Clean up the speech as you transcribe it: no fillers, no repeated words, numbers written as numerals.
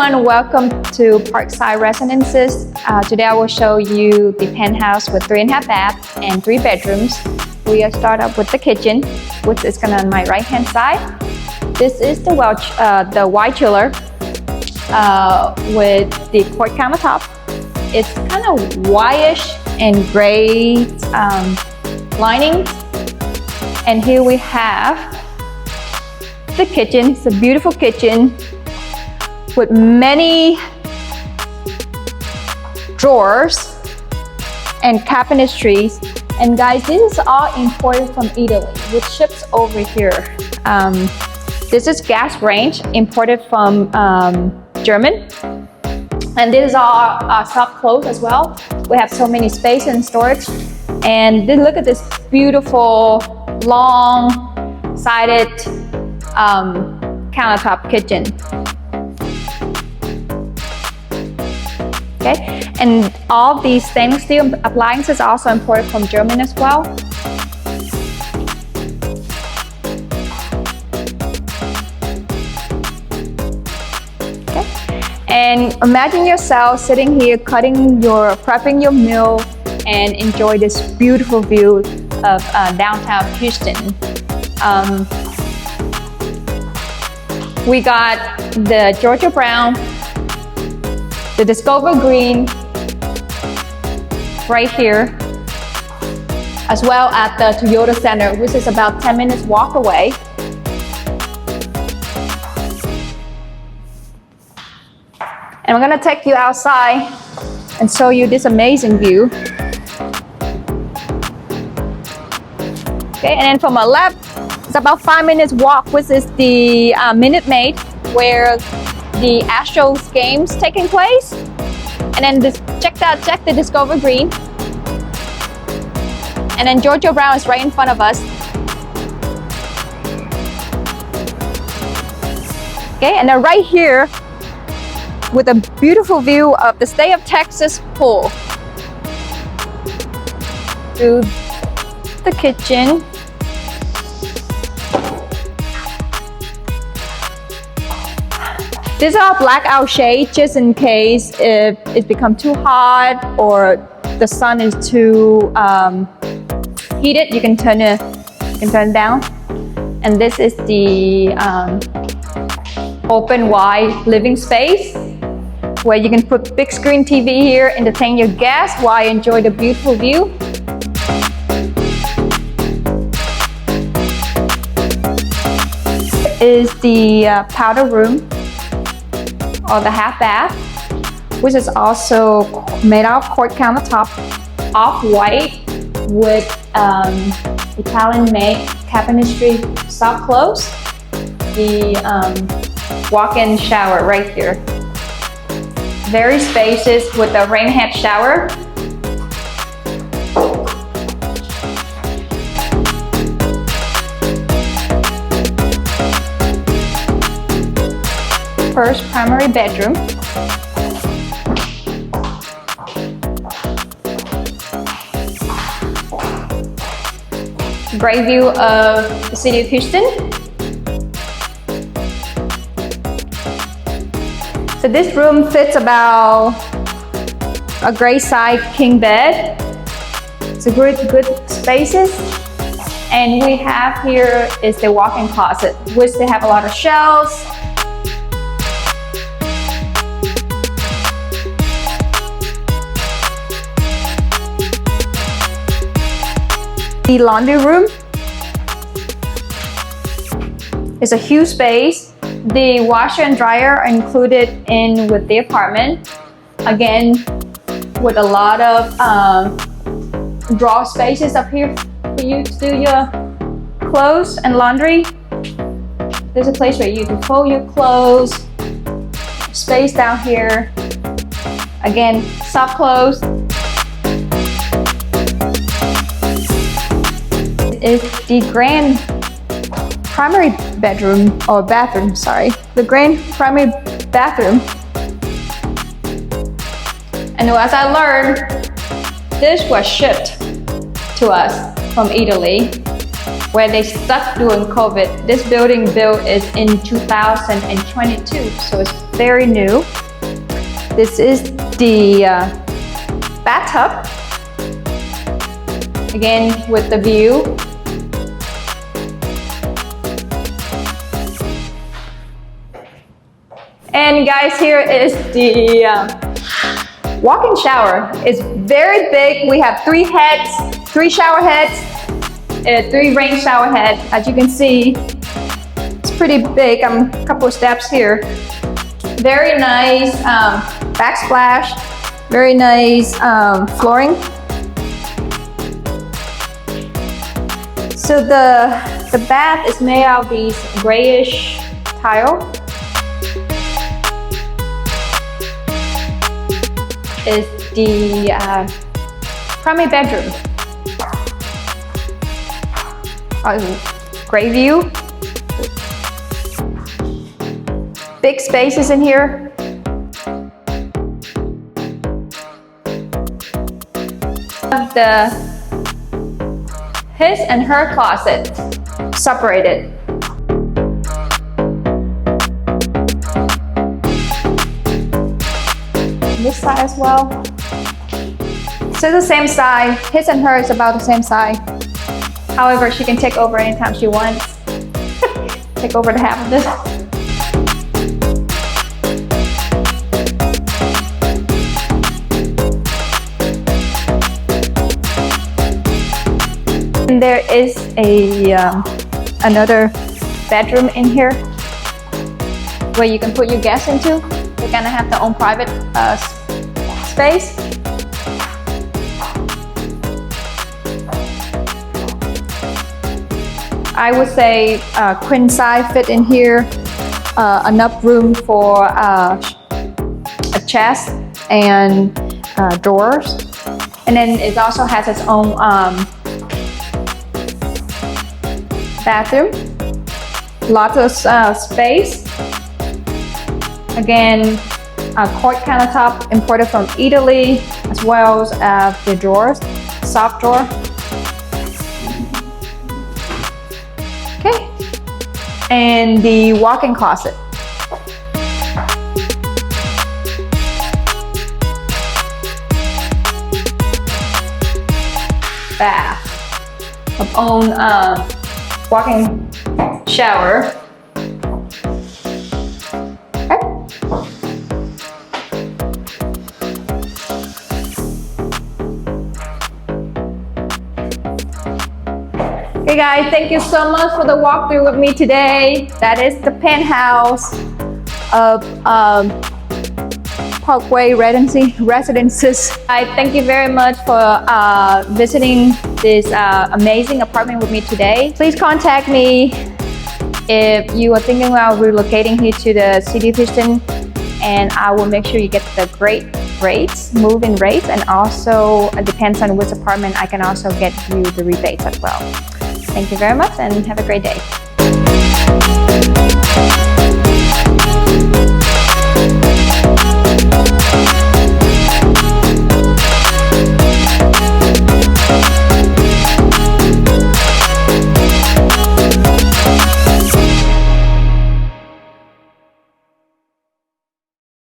everyone, welcome to Parkside Residences. Today I will show you the penthouse with 3.5 baths and 3 bedrooms. We will start up with the kitchen, which is on my right hand side. This is the wide chiller with the quartz countertop. It's kind of whitish and gray lining. And here we have the kitchen. It's a beautiful kitchen with many drawers and cabinetries. And guys, this is all imported from Italy, which ships over here. This is gas range imported from German. And this is all soft close as well. We have so many space and storage. And then look at this beautiful, long-sided countertop kitchen. Okay, and all these stainless steel appliances are also imported from Germany as well. Okay, and imagine yourself sitting here prepping your meal and enjoy this beautiful view of downtown Houston. We got the Georgia Brown, the Discover Green right here, as well as the Toyota Center, which is about 10 minutes walk away. And I'm gonna take you outside and show you this amazing view. Okay, and then from my left, it's about 5 minutes walk, which is the Minute Maid, where the Astros games taking place. And then check the Discover Green. And then Georgia Brown is right in front of us. Okay, and then right here with a beautiful view of the state of Texas pool. To the kitchen. These are blackout shade just in case if it becomes too hot or the sun is too heated. You can turn it down. And this is the open wide living space where you can put big screen TV here, entertain your guests while you enjoy the beautiful view. Is the powder room, or the half bath, which is also made out of quartz countertop, off-white with Italian-made cabinetry soft close. The walk-in shower right here. Very spacious with a rain head shower. First primary bedroom. Great view of the city of Houston. So this room fits about a gray side king bed. It's a good spaces. And we have here is the walk-in closet, which they have a lot of shelves. The laundry room is a huge space. The washer and dryer are included in with the apartment. Again, with a lot of drawer spaces up here for you to do your clothes and laundry. There's a place where you can fold your clothes. Space down here. Again, soft clothes. Is the grand primary bedroom, or bathroom, sorry. The grand primary bathroom. And as I learned, this was shipped to us from Italy. where they stuck during COVID. This building built is in 2022, so it's very new. This is the bathtub, again with the view. And guys, here is the walk-in shower. It's very big. We have 3 heads, 3 shower heads, 3 rain shower heads. As you can see, it's pretty big. A couple of steps here. Very nice backsplash. Very nice flooring. So the bath is made out of these grayish tile. Is the primary bedroom. Great view. Big spaces in here. His and her closet separated. This side as well. So the same side. His and her is about the same side. However, she can take over anytime she wants. Take over the half of this. And there is another bedroom in here where you can put your guests into. They're gonna have their own private space. I would say queen size fit in here. Enough room for a chest and drawers. And then it also has its own bathroom. Lots of space. Again, a cork countertop imported from Italy, as well as the drawers, soft drawer. Okay, and the walk-in closet. Bath, of own walk-in shower. Hey guys, thank you so much for the walkthrough with me today. That is the penthouse of Parkside Residences. I thank you very much for visiting this amazing apartment with me today. Please contact me if you are thinking about relocating here to the city of Houston, and I will make sure you get the great rates, move-in rates, and also it depends on which apartment, I can also get you the rebates as well. Thank you very much and have a great day.